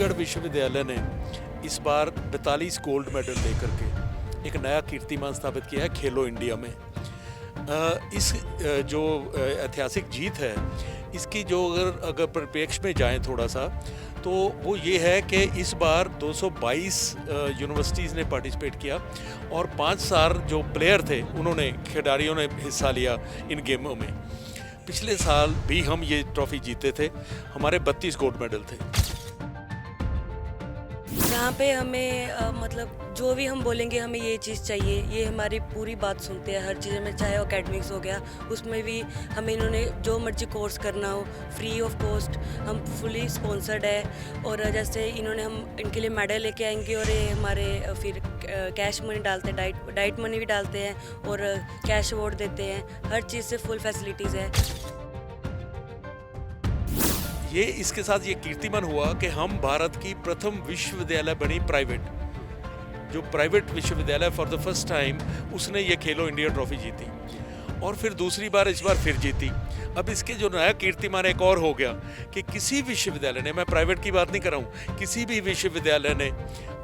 चंडीगढ़ विश्वविद्यालय ने इस बार 42 गोल्ड मेडल लेकर के एक नया कीर्तिमान स्थापित किया है खेलो इंडिया में। इस जो ऐतिहासिक जीत है, इसकी जो अगर परिप्रेक्ष्य में जाएं थोड़ा सा, तो वो ये है कि इस बार 222 यूनिवर्सिटीज़ ने पार्टिसिपेट किया और 5 स्टार जो प्लेयर थे उन्होंने खिलाड़ियों ने हिस्सा लिया इन गेमों में। पिछले साल भी हम ये ट्रॉफी जीते थे, हमारे 32 गोल्ड मेडल थे। यहाँ पे हमें मतलब जो भी हम बोलेंगे हमें ये चीज़ चाहिए, ये हमारी पूरी बात सुनते हैं हर चीज़ में, चाहे एकेडमिक्स हो गया उसमें भी हमें इन्होंने जो मर्जी कोर्स करना हो फ्री ऑफ कॉस्ट, हम फुली स्पॉन्सर्ड है। और जैसे इन्होंने हम इनके लिए मेडल लेके आएंगे और ये हमारे फिर कैश मनी डालते हैं, डाइट मनी भी डालते हैं और कैश अवार्ड देते हैं, हर चीज़ से फुल फैसिलिटीज़ है। ये इसके साथ ये कीर्तिमान हुआ कि हम भारत की प्रथम विश्वविद्यालय बनी प्राइवेट, जो प्राइवेट विश्वविद्यालय फॉर द फर्स्ट टाइम उसने ये खेलो इंडिया ट्रॉफी जीती और फिर दूसरी बार इस बार फिर जीती। अब इसके जो नया कीर्तिमान एक और हो गया कि किसी विश्वविद्यालय ने, मैं प्राइवेट की बात नहीं कर रहा हूँ, किसी भी विश्वविद्यालय ने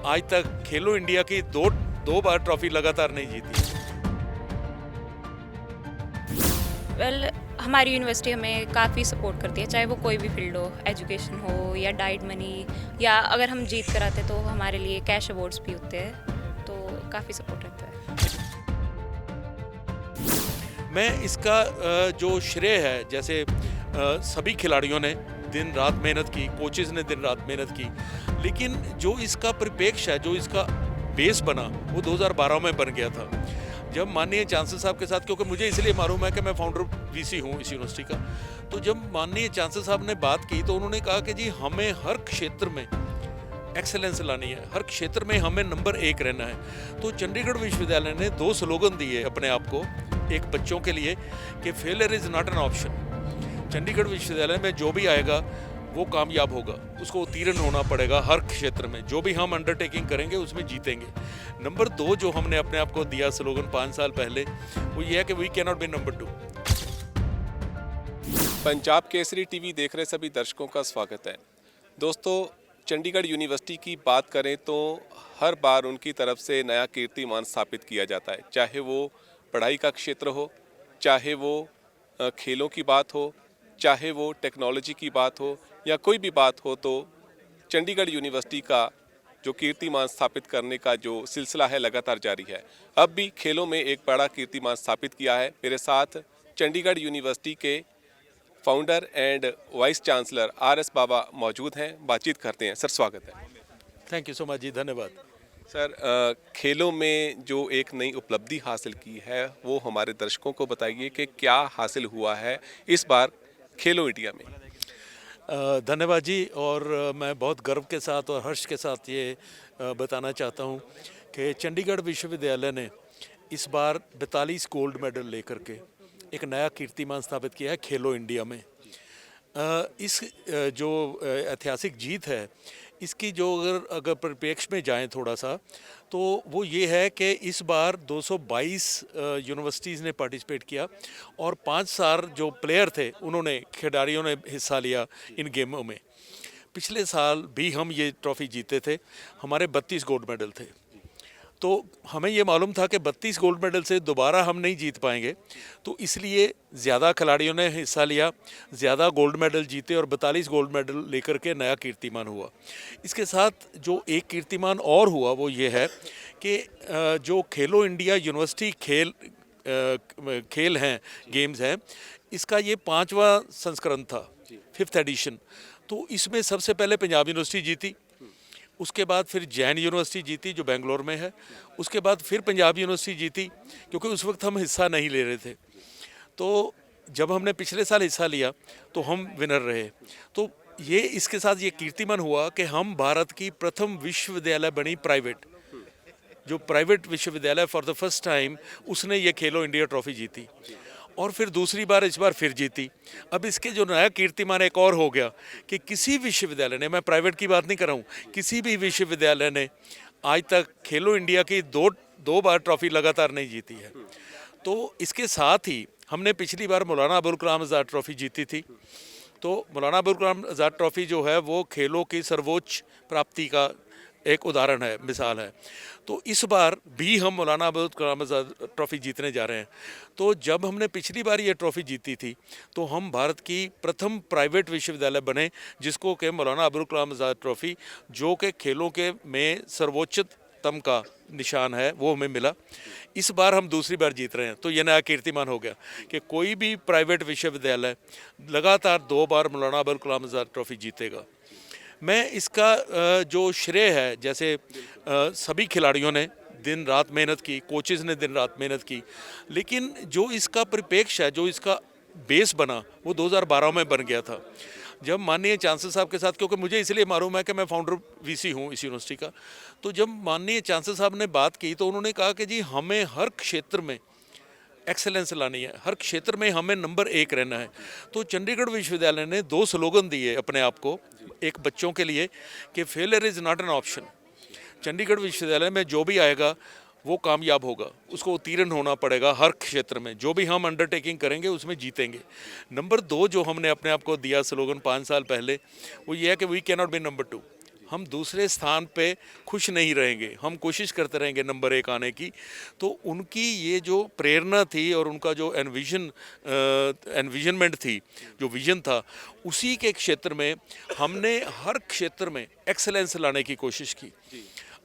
आज तक खेलो इंडिया की दो बार ट्रॉफी लगातार नहीं जीती। हमारी यूनिवर्सिटी हमें काफ़ी सपोर्ट करती है, चाहे वो कोई भी फील्ड हो, एजुकेशन हो या डाइट मनी, या अगर हम जीत कर आते तो हमारे लिए कैश अवार्ड्स भी होते हैं, तो काफ़ी सपोर्ट रहता है। मैं इसका जो श्रेय है, जैसे सभी खिलाड़ियों ने दिन रात मेहनत की, कोचेज़ ने दिन रात मेहनत की, लेकिन जो इसका परिप्रेक्ष्य है, जो इसका बेस बना, वो 2012 में बन गया था, जब माननीय चांसलर साहब के साथ, क्योंकि मुझे इसलिए मालूम है कि मैं फाउंडर वीसी हूँ इस यूनिवर्सिटी का, तो जब माननीय चांसलर साहब ने बात की तो उन्होंने कहा कि जी हमें हर क्षेत्र में एक्सेलेंस लानी है, हर क्षेत्र में हमें नंबर 1 रहना है। तो चंडीगढ़ विश्वविद्यालय ने 2 स्लोगन दिए अपने आप को एक बच्चों के लिए कि failure is not an option. Chandigarh विश्वविद्यालय में जो भी आएगा वो कामयाब होगा, उसको उत्तीर्ण होना पड़ेगा हर क्षेत्र में, जो भी हम अंडरटेकिंग करेंगे उसमें जीतेंगे। नंबर 2 जो हमने अपने आप को दिया स्लोगन 5 साल पहले, वो ये है कि we can not be number 2। Punjab Kesari TV देख रहे सभी दर्शकों का स्वागत है। दोस्तों, चंडीगढ़ यूनिवर्सिटी की बात करें तो हर बार उनकी तरफ से नया कीर्तिमान स्थापित किया जाता है, चाहे वो पढ़ाई का क्षेत्र हो, चाहे वो खेलों की बात हो, चाहे वो टेक्नोलॉजी की बात हो या कोई भी बात हो, तो चंडीगढ़ यूनिवर्सिटी का जो कीर्तिमान स्थापित करने का जो सिलसिला है लगातार जारी है। अब भी खेलों में एक बड़ा कीर्तिमान स्थापित किया है। मेरे साथ चंडीगढ़ यूनिवर्सिटी के founder and vice chancellor RS बाबा मौजूद हैं, बातचीत करते हैं। सर, स्वागत है। थैंक यू सो मच जी, धन्यवाद। सर, खेलों में जो एक नई उपलब्धि हासिल की है वो हमारे दर्शकों को बताइए कि क्या हासिल हुआ है इस बार खेलो इंडिया में। धन्यवाद जी, और मैं बहुत गर्व के साथ और हर्ष के साथ ये बताना चाहता हूँ कि चंडीगढ़ विश्वविद्यालय ने इस बार 42 गोल्ड मेडल लेकर के एक नया कीर्तिमान स्थापित किया है खेलो इंडिया में। इस जो ऐतिहासिक जीत है, इसकी जो अगर परिप्रेक्ष्य में जाएं थोड़ा सा, तो वो ये है कि इस बार 222 यूनिवर्सिटीज़ ने पार्टिसिपेट किया और 5 स्टार जो प्लेयर थे उन्होंने, खिलाड़ियों ने हिस्सा लिया इन गेमों में। पिछले साल भी हम ये ट्रॉफी जीते थे, हमारे 32 गोल्ड मेडल थे। तो हमें ये मालूम था कि 32 गोल्ड मेडल से दोबारा हम नहीं जीत पाएंगे, तो इसलिए ज़्यादा खिलाड़ियों ने हिस्सा लिया, ज़्यादा गोल्ड मेडल जीते और 42 गोल्ड मेडल लेकर के नया कीर्तिमान हुआ। इसके साथ जो एक कीर्तिमान और हुआ वो ये है कि जो खेलो इंडिया यूनिवर्सिटी खेल हैं, गेम्स हैं, इसका ये 5वां संस्करण था, 5th एडिशन। तो इसमें सबसे पहले पंजाब यूनिवर्सिटी जीती, उसके बाद फिर जैन यूनिवर्सिटी जीती जो बेंगलोर में है, उसके बाद फिर पंजाब यूनिवर्सिटी जीती, क्योंकि उस वक्त हम हिस्सा नहीं ले रहे थे। तो जब हमने पिछले साल हिस्सा लिया तो हम विनर रहे। तो ये इसके साथ ये कीर्तिमान हुआ कि हम भारत की प्रथम विश्वविद्यालय बनी प्राइवेट, जो प्राइवेट विश्वविद्यालय फॉर द फर्स्ट टाइम उसने ये खेलो इंडिया ट्रॉफी जीती और फिर दूसरी बार इस बार फिर जीती। अब इसके जो नया कीर्तिमान एक और हो गया कि किसी विश्वविद्यालय ने, मैं प्राइवेट की बात नहीं कर रहा हूँ, किसी भी विश्वविद्यालय ने आज तक खेलो इंडिया की दो बार ट्रॉफी लगातार नहीं जीती है। तो इसके साथ ही हमने पिछली बार मौलाना अबुल कलाम आज़ाद ट्रॉफी जीती थी, तो मौलाना अबुल कलाम आज़ाद ट्रॉफ़ी जो है वो खेलों की सर्वोच्च प्राप्ति का एक उदाहरण है, मिसाल है। तो इस बार भी हम मौलाना अबुल कलाम आज़ाद ट्रॉफ़ी जीतने जा रहे हैं। तो जब हमने पिछली बार ये ट्रॉफ़ी जीती थी तो हम भारत की प्रथम प्राइवेट विश्वविद्यालय बने जिसको कि मौलाना अबुल कलाम आज़ाद ट्रॉफ़ी, जो कि खेलों के में सर्वोच्चतम का निशान है, वो हमें मिला। इस बार हम दूसरी बार जीत रहे हैं, तो ये नया कीर्तिमान हो गया कि कोई भी प्राइवेट विश्वविद्यालय लगातार 2 बार मौलाना अबुल कलाम आज़ाद ट्रॉफ़ी जीतेगा। मैं इसका जो श्रेय है, जैसे सभी खिलाड़ियों ने दिन रात मेहनत की, कोचेज़ ने दिन रात मेहनत की, लेकिन जो इसका परिप्रेक्ष्य है, जो इसका बेस बना, वो 2012 में बन गया था जब माननीय चांसलर साहब के साथ, क्योंकि मुझे इसलिए मालूम है कि मैं फाउंडर वीसी हूँ इस यूनिवर्सिटी का। तो जब माननीय चांसलर साहब ने बात की तो उन्होंने कहा कि जी हमें हर क्षेत्र में एक्सेलेंस लानी है, हर क्षेत्र में हमें नंबर 1 रहना है। तो चंडीगढ़ विश्वविद्यालय ने 2 स्लोगन दिए अपने आप को, एक बच्चों के लिए कि failure is not an option. Chandigarh विश्वविद्यालय में जो भी आएगा वो कामयाब होगा, उसको उत्तीर्ण होना पड़ेगा हर क्षेत्र में, जो भी हम अंडरटेकिंग करेंगे उसमें जीतेंगे। नंबर 2 जो हमने अपने आप को दिया स्लोगन 5 साल पहले, वो ये है कि we can not be number 2। हम दूसरे स्थान पे खुश नहीं रहेंगे, हम कोशिश करते रहेंगे नंबर 1 आने की। तो उनकी ये जो प्रेरणा थी और उनका जो एनविजनमेंट थी, जो विजन था, उसी के क्षेत्र में हमने हर क्षेत्र में एक्सेलेंस लाने की कोशिश की।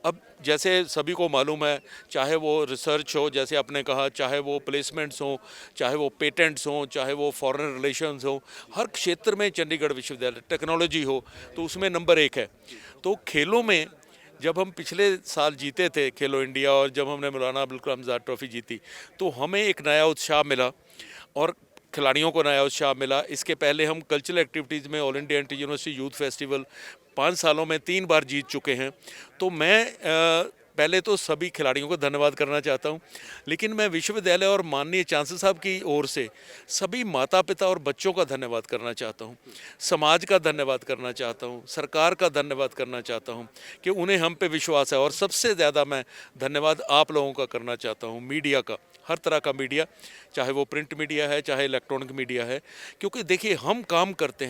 अब जैसे सभी को मालूम है, चाहे वो रिसर्च हो, जैसे आपने कहा, चाहे वो प्लेसमेंट्स हो, चाहे वो पेटेंट्स हो, चाहे वो फॉरेन रिलेशंस हो, हर क्षेत्र में चंडीगढ़ विश्वविद्यालय, टेक्नोलॉजी हो तो उसमें नंबर 1 है। तो खेलों में जब हम पिछले साल जीते थे खेलो इंडिया, और जब हमने मौलाना अबुल कलाम आज़ाद ट्रॉफ़ी जीती, तो हमें एक नया उत्साह मिला और खिलाड़ियों को नया उत्साह मिला। इसके पहले हम कल्चरल एक्टिविटीज़ में all India inter university youth festival 5 सालों में 3 बार जीत चुके हैं। तो मैं पहले तो सभी खिलाड़ियों को धन्यवाद करना चाहता हूं, लेकिन मैं विश्वविद्यालय और माननीय चांसलर साहब की ओर से सभी माता पिता और बच्चों का धन्यवाद करना चाहता हूं, समाज का धन्यवाद करना चाहता हूं, सरकार का धन्यवाद करना चाहता हूं कि उन्हें हम पे विश्वास है। और सबसे ज़्यादा मैं धन्यवाद आप लोगों का करना चाहता हूं, मीडिया का, हर तरह का मीडिया, चाहे वो प्रिंट मीडिया है, चाहे इलेक्ट्रॉनिक मीडिया है। क्योंकि देखिए, हम काम करते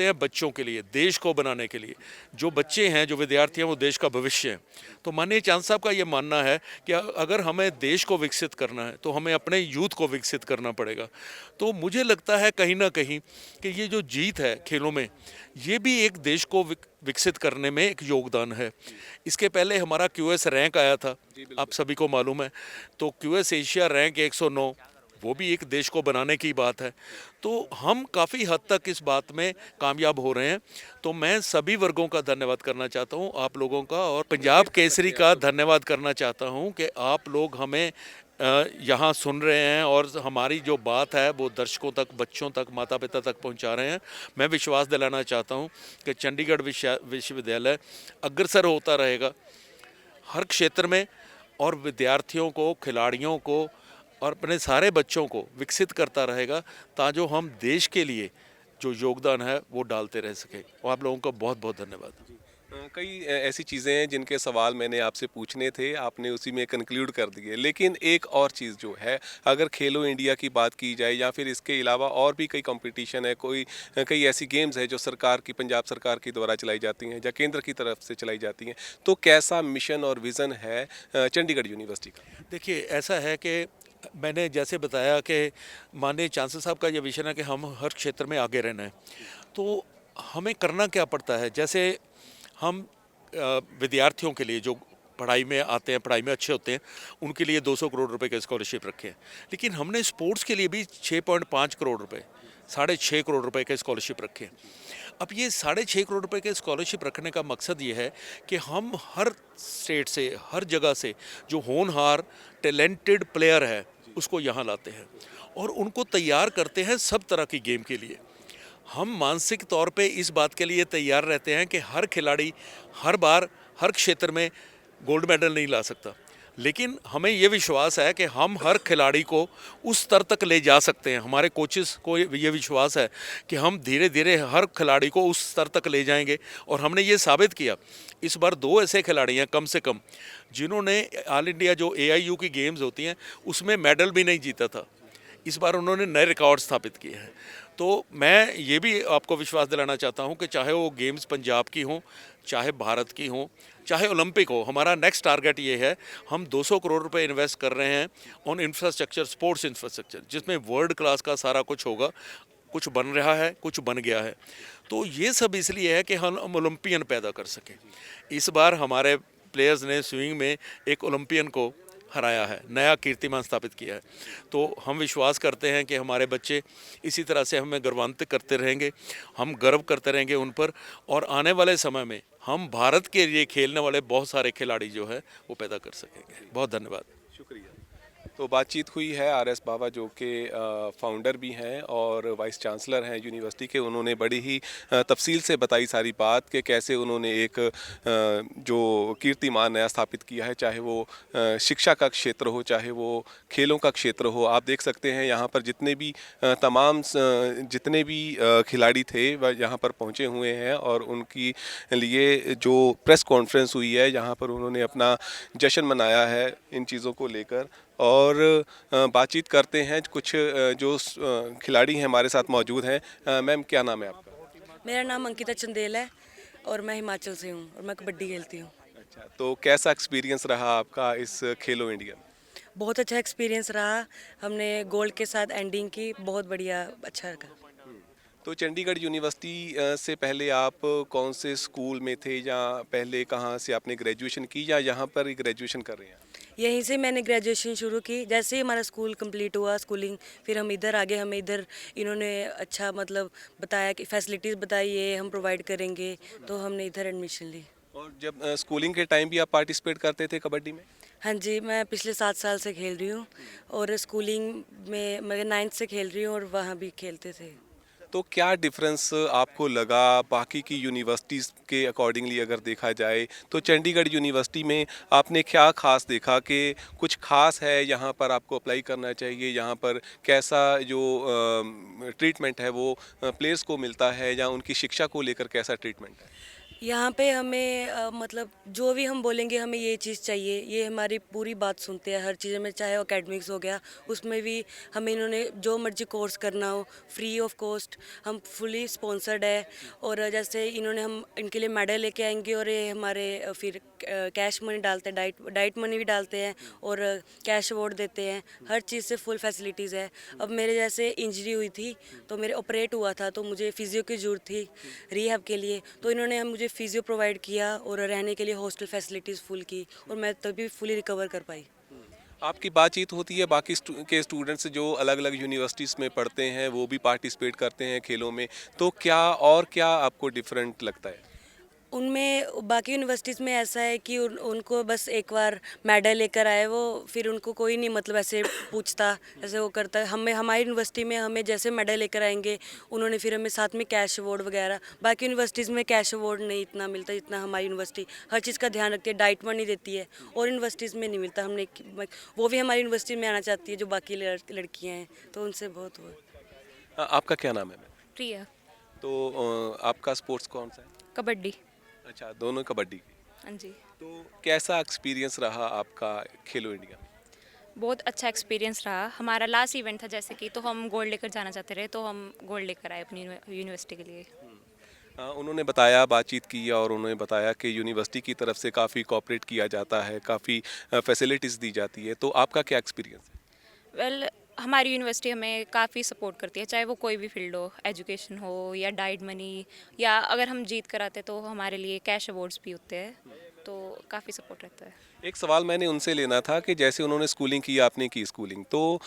हैं बच्चों के लिए, देश को बनाने के लिए। जो बच्चे हैं, जो विद्यार्थी हैं, वो देश का भविष्य है। तो माननीय चांसलर साहब का ये मानना है कि अगर हमें देश को विकसित करना है तो हमें अपने यूथ को विकसित करना पड़ेगा। तो मुझे लगता है कहीं ना कहीं कि ये जो जीत है खेलों में, ये भी एक देश को विकसित करने में एक योगदान है। इसके पहले हमारा QS रैंक आया था, आप सभी को मालूम है। तो QS एशिया रैंक 109, वो भी एक देश को बनाने की बात है। तो हम काफ़ी हद तक इस बात में कामयाब हो रहे हैं। तो मैं सभी वर्गों का धन्यवाद करना चाहता हूं, आप लोगों का, और पंजाब केसरी का धन्यवाद करना चाहता हूं कि आप लोग हमें यहाँ सुन रहे हैं और हमारी जो बात है वो दर्शकों तक, बच्चों तक, माता पिता तक पहुँचा रहे हैं। मैं विश्वास दिलाना चाहता हूँ कि चंडीगढ़ विश्वविद्यालय अग्रसर होता रहेगा हर क्षेत्र में, और विद्यार्थियों को, खिलाड़ियों को और अपने सारे बच्चों को विकसित करता रहेगा, ताकि हम देश के लिए जो योगदान है वो डालते रह सकें। और आप लोगों का बहुत बहुत धन्यवाद। कई ऐसी चीज़ें हैं जिनके सवाल मैंने आपसे पूछने थे, आपने उसी में कंक्लूड कर दिए। लेकिन एक और चीज़ जो है, अगर खेलो इंडिया की बात की जाए या फिर इसके अलावा और भी कई कंपटीशन है, कई ऐसी गेम्स है जो सरकार की, पंजाब सरकार के द्वारा चलाई जाती हैं या केंद्र की तरफ से चलाई जाती हैं, तो कैसा मिशन और विज़न है चंडीगढ़ यूनिवर्सिटी का? देखिए, ऐसा है कि मैंने जैसे बताया कि माननीय चांसलर साहब का ये विजन है कि हम हर क्षेत्र में आगे रहना है। तो हमें करना क्या पड़ता है, जैसे हम विद्यार्थियों के लिए जो पढ़ाई में आते हैं, पढ़ाई में अच्छे होते हैं, उनके लिए 200 करोड़ रुपए के स्कॉलरशिप रखे हैं। लेकिन हमने स्पोर्ट्स के लिए भी 6.5 करोड़ रुपए, 6.5 करोड़ रुपए के स्कॉलरशिप रखे हैं। अब ये 6.5 करोड़ रुपए के स्कॉलरशिप रखने का मकसद ये है कि हम हर स्टेट से, हर जगह से जो होनहार टैलेंटेड प्लेयर है उसको यहाँ लाते हैं और उनको तैयार करते हैं सब तरह की गेम के लिए। हम मानसिक तौर पे इस बात के लिए तैयार रहते हैं कि हर खिलाड़ी हर बार हर क्षेत्र में गोल्ड मेडल नहीं ला सकता, लेकिन हमें ये विश्वास है कि हम हर खिलाड़ी को उस स्तर तक ले जा सकते हैं। हमारे कोचेस को ये विश्वास है कि हम धीरे धीरे हर खिलाड़ी को उस स्तर तक ले जाएंगे। और हमने ये साबित किया। इस बार 2 ऐसे खिलाड़ी हैं कम से कम जिन्होंने ऑल इंडिया जो AIU की गेम्स होती हैं उसमें मेडल भी नहीं जीता था। इस बार उन्होंने नए रिकॉर्ड स्थापित किए हैं। तो मैं ये भी आपको विश्वास दिलाना चाहता हूँ कि चाहे वो गेम्स पंजाब की हों, चाहे भारत की हों, चाहे ओलंपिक हो, हमारा नेक्स्ट टारगेट ये है, हम 200 करोड़ रुपए इन्वेस्ट कर रहे हैं ऑन इंफ्रास्ट्रक्चर, स्पोर्ट्स इंफ्रास्ट्रक्चर, जिसमें वर्ल्ड क्लास का सारा कुछ होगा। कुछ बन रहा है, कुछ बन गया है। तो ये सब इसलिए है कि हम ओलंपियन पैदा कर सकें। इस बार हमारे प्लेयर्स ने स्विमिंग में एक ओलंपियन को हराया है, नया कीर्तिमान स्थापित किया है। तो हम विश्वास करते हैं कि हमारे बच्चे इसी तरह से हमें गर्वान्वित करते रहेंगे, हम गर्व करते रहेंगे उन पर, और आने वाले समय में हम भारत के लिए खेलने वाले बहुत सारे खिलाड़ी जो है वो पैदा कर सकेंगे। बहुत धन्यवाद। शुक्रिया। तो बातचीत हुई है आर.एस. बावा जो कि फाउंडर भी हैं और वाइस चांसलर हैं यूनिवर्सिटी के। उन्होंने बड़ी ही तफसील से बताई सारी बात कि कैसे उन्होंने एक जो कीर्तिमान नया स्थापित किया है, चाहे वो शिक्षा का क्षेत्र हो, चाहे वो खेलों का क्षेत्र हो। आप देख सकते हैं यहाँ पर जितने भी जितने भी खिलाड़ी थे वह यहाँ पर पहुँचे हुए हैं और उनकी लिए जो प्रेस कॉन्फ्रेंस हुई है यहाँ पर उन्होंने अपना जश्न मनाया है इन चीज़ों को लेकर। और बातचीत करते हैं कुछ जो खिलाड़ी हैं हमारे साथ मौजूद हैं। मैम, क्या नाम है आपका? मेरा नाम अंकिता चंदेल है और मैं हिमाचल से हूँ और मैं कबड्डी खेलती हूँ। अच्छा, तो कैसा एक्सपीरियंस रहा आपका इस खेलो इंडिया? बहुत अच्छा एक्सपीरियंस रहा, हमने गोल्ड के साथ एंडिंग की, बहुत बढ़िया, अच्छा लगा। तो चंडीगढ़ यूनिवर्सिटी से पहले आप कौन से स्कूल में थे, या पहले कहाँ से आपने ग्रेजुएशन की, या यहाँ पर ही ग्रेजुएशन कर रहे हैं? यहीं से मैंने ग्रेजुएशन शुरू की। जैसे ही हमारा स्कूल कंप्लीट हुआ स्कूलिंग, फिर हम इधर आ गए। हमें इधर इन्होंने अच्छा मतलब बताया कि फैसिलिटीज़ बताई ये हम प्रोवाइड करेंगे, तो हमने इधर एडमिशन ली। और जब स्कूलिंग के टाइम भी आप पार्टिसिपेट करते थे कबड्डी में? हाँ जी, मैं पिछले 7 साल से खेल रही हूँ और स्कूलिंग में मैं 9th से खेल रही हूँ और वहाँ भी खेलते थे। तो क्या डिफरेंस आपको लगा बाकी की यूनिवर्सिटीज़ के अकॉर्डिंगली अगर देखा जाए, तो चंडीगढ़ यूनिवर्सिटी में आपने क्या खास देखा कि कुछ खास है यहाँ पर आपको अप्लाई करना चाहिए, यहाँ पर कैसा जो ट्रीटमेंट है वो प्लेयर्स को मिलता है, या उनकी शिक्षा को लेकर कैसा ट्रीटमेंट है? यहाँ पे हमें मतलब जो भी हम बोलेंगे हमें ये चीज़ चाहिए, ये हमारी पूरी बात सुनते हैं हर चीज़ में। चाहे एकेडमिक्स हो गया, उसमें भी हमें इन्होंने जो मर्जी कोर्स करना हो फ्री ऑफ कॉस्ट, हम फुली स्पॉन्सर्ड है। और जैसे इन्होंने हम इनके लिए मेडल लेके आएंगे और ये हमारे फिर कैश मनी डालते हैं, डाइट मनी भी डालते हैं और कैश अवार्ड देते हैं। हर चीज़ से फुल फैसिलिटीज़ है। अब मेरे जैसे इंजरी हुई थी तो मेरे ऑपरेट हुआ था, तो मुझे फिजियो की ज़रूरत थी रिहैब के लिए, तो इन्होंने मुझे फिजियो प्रोवाइड किया और रहने के लिए हॉस्टल फैसिलिटीज़ फुल की, और मैं तभी फुली रिकवर कर पाई। आपकी बातचीत होती है बाकी के स्टूडेंट्स जो अलग अलग यूनिवर्सिटीज़ में पढ़ते हैं, वो भी पार्टिसिपेट करते हैं खेलों में, तो क्या आपको डिफरेंट लगता है? उनमें बाकी यूनिवर्सिटीज़ में ऐसा है कि उनको बस एक बार मेडल लेकर आए वो, फिर उनको कोई नहीं मतलब ऐसे पूछता, ऐसे वो करता है। हमें हमारी यूनिवर्सिटी में हमें जैसे मेडल लेकर आएंगे उन्होंने फिर हमें साथ में कैश अवार्ड वगैरह। बाकी यूनिवर्सिटीज़ में कैश अवार्ड नहीं इतना मिलता जितना हमारी यूनिवर्सिटी हर चीज़ का ध्यान रखती है, डाइट मनी देती है, और यूनिवर्सिटीज़ में नहीं मिलता। हमने वो भी हमारी यूनिवर्सिटी में आना चाहती है जो बाकी लड़कियाँ हैं, तो उनसे बहुत हुआ। आपका क्या नाम है मैम? प्रिया। तो आपका स्पोर्ट्स कौन सा है? कबड्डी। अच्छा, दोनों कबड्डी। हाँ जी। तो कैसा एक्सपीरियंस रहा आपका खेलो इंडिया में? बहुत अच्छा एक्सपीरियंस रहा। हमारा लास्ट इवेंट था जैसे कि, तो हम गोल्ड लेकर जाना चाहते रहे, तो हम गोल्ड लेकर आए अपनी यूनिवर्सिटी के लिए। उन्होंने बताया, बातचीत की और उन्होंने बताया कि यूनिवर्सिटी की तरफ से काफ़ी कोऑपरेट किया जाता है, काफ़ी फैसिलिटीज़ दी जाती है, तो आपका क्या एक्सपीरियंस है? वेल, हमारी यूनिवर्सिटी हमें काफ़ी सपोर्ट करती है, चाहे वो कोई भी फील्ड हो, एजुकेशन हो या डाइट मनी, या अगर हम जीत कर आते तो हमारे लिए कैश अवार्ड्स भी होते हैं, तो काफ़ी सपोर्ट रहता है। एक सवाल मैंने उनसे लेना था कि जैसे उन्होंने स्कूलिंग की, आपने की स्कूलिंग, तो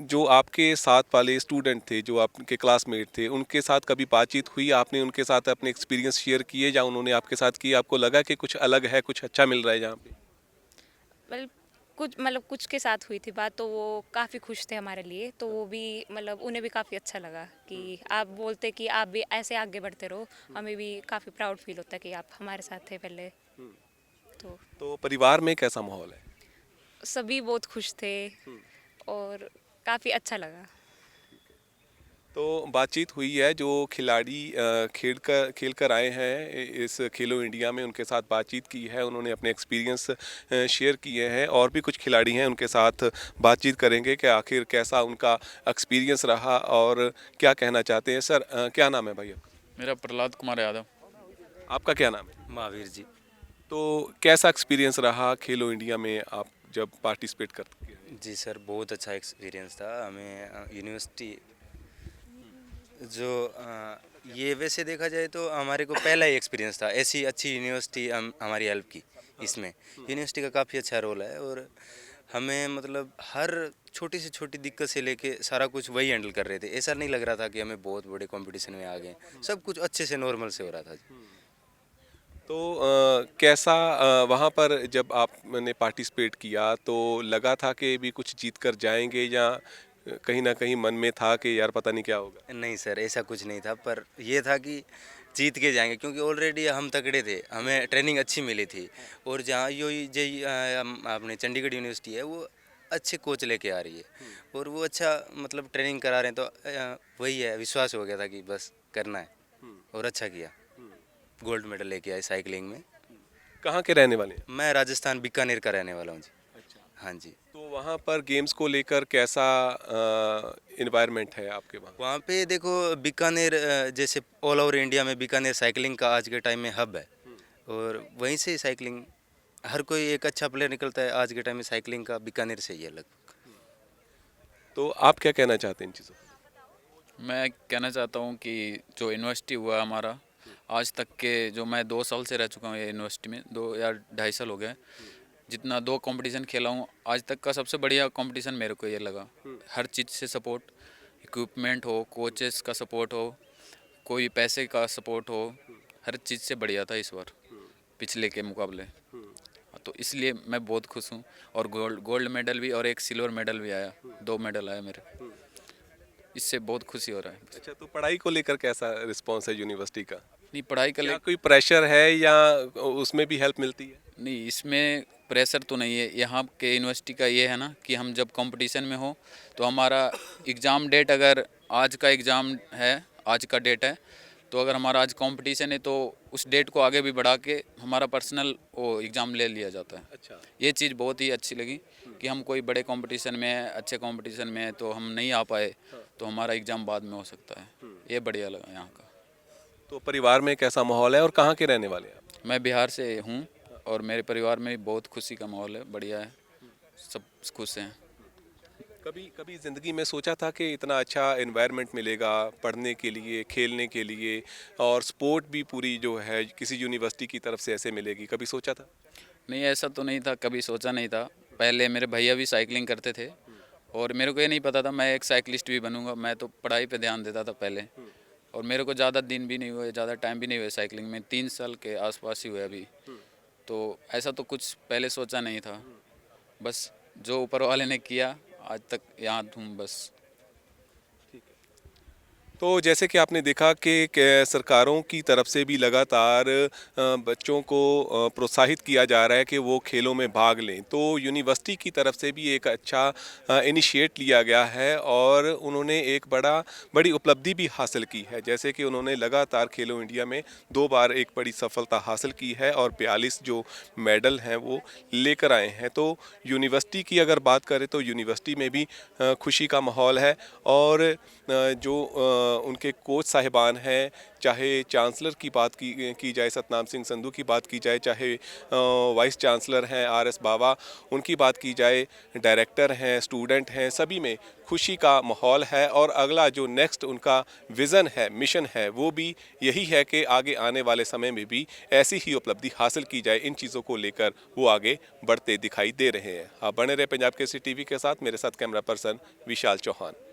जो आपके साथ वाले स्टूडेंट थे, जो आपके क्लासमेट थे, उनके साथ कभी बातचीत हुई? आपने उनके साथ अपने एक्सपीरियंस शेयर किए, या उन्होंने आपके साथ किए? आपको लगा कि कुछ अलग है, कुछ अच्छा मिल रहा है यहाँ पे? वेल, कुछ के साथ हुई थी बात, तो वो काफ़ी खुश थे हमारे लिए, तो वो भी उन्हें भी काफ़ी अच्छा लगा कि आप बोलते कि आप भी ऐसे आगे बढ़ते रहो। हमें भी काफ़ी प्राउड फील होता है कि आप हमारे साथ थे पहले। तो परिवार में कैसा माहौल है? सभी बहुत खुश थे और काफ़ी अच्छा लगा। तो बातचीत हुई है, जो खिलाड़ी खेल कर आए हैं इस खेलो इंडिया में, उनके साथ बातचीत की है, उन्होंने अपने एक्सपीरियंस शेयर किए हैं। और भी कुछ खिलाड़ी हैं, उनके साथ बातचीत करेंगे कि आखिर कैसा उनका एक्सपीरियंस रहा और क्या कहना चाहते हैं। सर, क्या नाम है भाई आपका? मेरा प्रहलाद कुमार यादव। आपका क्या नाम है? महावीर जी। तो कैसा एक्सपीरियंस रहा खेलो इंडिया में आप जब पार्टिसिपेट करते हैं? जी सर, बहुत अच्छा एक्सपीरियंस था। हमें यूनिवर्सिटी जो ये वैसे देखा जाए तो हमारे को पहला ही एक्सपीरियंस था। ऐसी अच्छी यूनिवर्सिटी हमारी हेल्प की इसमें। यूनिवर्सिटी का काफ़ी अच्छा रोल है और हमें मतलब हर छोटी से छोटी दिक्कत से लेके सारा कुछ वही हैंडल कर रहे थे। ऐसा नहीं लग रहा था कि हमें बहुत बड़े कंपटीशन में आ गए। सब कुछ अच्छे से नॉर्मल से हो रहा था जी। तो कैसा वहाँ पर जब आपने पार्टिसिपेट किया तो लगा था कि भी कुछ जीत कर जाएंगे, या कहीं ना कहीं मन में था कि यार पता नहीं क्या होगा? नहीं सर, ऐसा कुछ नहीं था, पर ये था कि जीत के जाएंगे क्योंकि ऑलरेडी हम तगड़े थे, हमें ट्रेनिंग अच्छी मिली थी। और जहाँ यो जे अपने चंडीगढ़ यूनिवर्सिटी है, वो अच्छे कोच लेके आ रही है और वो अच्छा मतलब ट्रेनिंग करा रहे हैं। तो वही है, विश्वास हो गया था कि बस करना है और अच्छा किया। गोल्ड मेडल लेके आए साइकिलिंग में। कहाँ के रहने वाले हैं? मैं राजस्थान बीकानेर का रहने वाला हूँ जी। हाँ जी। तो वहाँ पर गेम्स को लेकर कैसा इन्वायरमेंट है आपके वहाँ? वहाँ पे देखो, बीकानेर जैसे ऑल ओवर इंडिया में बीकानेर साइकिलिंग का आज के टाइम में हब है और वहीं से साइकिलिंग हर कोई एक अच्छा प्लेयर निकलता है आज के टाइम में साइकिलिंग का, बीकानेर से ही है लगभग। तो आप क्या कहना चाहते हैं इन चीज़ों पर? मैं कहना चाहता हूँ कि जो यूनिवर्सिटी हुआ हमारा आज तक के, जो मैं 2 साल से रह चुका हूँ ये यूनिवर्सिटी में, 2 या 2.5 साल हो गए, जितना 2 कंपटीशन खेला हूँ आज तक का सबसे बढ़िया कंपटीशन मेरे को ये लगा। हर चीज़ से सपोर्ट, इक्विपमेंट हो, कोचेस का सपोर्ट हो, कोई पैसे का सपोर्ट हो, हर चीज़ से बढ़िया था इस बार पिछले के मुकाबले। तो इसलिए मैं बहुत खुश हूँ। और गोल्ड मेडल भी और एक सिल्वर मेडल भी आया, 2 मेडल आया मेरे, इससे बहुत खुशी हो रहा है। अच्छा, तो पढ़ाई को लेकर कैसा रिस्पॉन्स है यूनिवर्सिटी का? नहीं, पढ़ाई का क्या कोई प्रेशर है या उसमें भी हेल्प मिलती है? नहीं, इसमें प्रेशर तो नहीं है। यहाँ के यूनिवर्सिटी का ये है ना कि हम जब कंपटीशन में हो तो हमारा एग्ज़ाम डेट, अगर आज का एग्ज़ाम है, आज का डेट है, तो अगर हमारा आज कंपटीशन है तो उस डेट को आगे भी बढ़ा के हमारा पर्सनल वो एग्ज़ाम ले लिया जाता है। अच्छा। ये चीज़ बहुत ही अच्छी लगी कि हम कोई बड़े कंपटीशन में है, अच्छे कंपटीशन में है, तो हम नहीं आ पाए तो हमारा एग्ज़ाम बाद में हो सकता है। ये बढ़िया लगा यहाँ का। तो परिवार में कैसा माहौल है और कहाँ के रहने वाले हैं आप? मैं बिहार से हूँ और मेरे परिवार में भी बहुत खुशी का माहौल है, बढ़िया है, सब खुश हैं। कभी कभी ज़िंदगी में सोचा था कि इतना अच्छा एनवायरनमेंट मिलेगा पढ़ने के लिए, खेलने के लिए, और स्पोर्ट भी पूरी जो है किसी यूनिवर्सिटी की तरफ से ऐसे मिलेगी, कभी सोचा था? नहीं, ऐसा तो नहीं था, कभी सोचा नहीं था। पहले मेरे भैया भी साइकिलिंग करते थे और मेरे को ये नहीं पता था मैं एक साइकिलिस्ट भी बनूंगा। मैं तो पढ़ाई पे ध्यान देता था पहले, और मेरे को ज़्यादा दिन भी नहीं हुए, ज़्यादा टाइम भी नहीं हुए साइकिलिंग में, 3 साल के आसपास ही हुए अभी। तो ऐसा तो कुछ पहले सोचा नहीं था, बस जो ऊपर वाले ने किया आज तक यहाँ हूँ बस। तो जैसे कि आपने देखा कि सरकारों की तरफ से भी लगातार बच्चों को प्रोत्साहित किया जा रहा है कि वो खेलों में भाग लें। तो यूनिवर्सिटी की तरफ से भी एक अच्छा इनिशिएट लिया गया है और उन्होंने एक बड़ी उपलब्धि भी हासिल की है। जैसे कि उन्होंने लगातार खेलो इंडिया में 2 बार एक बड़ी सफलता हासिल की है और 42 जो मेडल हैं वो लेकर आए हैं। तो यूनिवर्सिटी की अगर बात करें तो यूनिवर्सिटी में भी खुशी का माहौल है, और जो उनके कोच साहिबान हैं, चाहे चांसलर की बात की जाए, सतनाम सिंह संधू की बात की जाए, चाहे वाइस चांसलर हैं RS बावा, उनकी बात की जाए, डायरेक्टर हैं, स्टूडेंट हैं, सभी में खुशी का माहौल है। और अगला जो नेक्स्ट उनका विज़न है, मिशन है, वो भी यही है कि आगे आने वाले समय में भी ऐसी ही उपलब्धि हासिल की जाए। इन चीज़ों को लेकर वो आगे बढ़ते दिखाई दे रहे हैं। आप बने रहे पंजाब केसरी टीवी के साथ, मेरे साथ कैमरा पर्सन विशाल चौहान।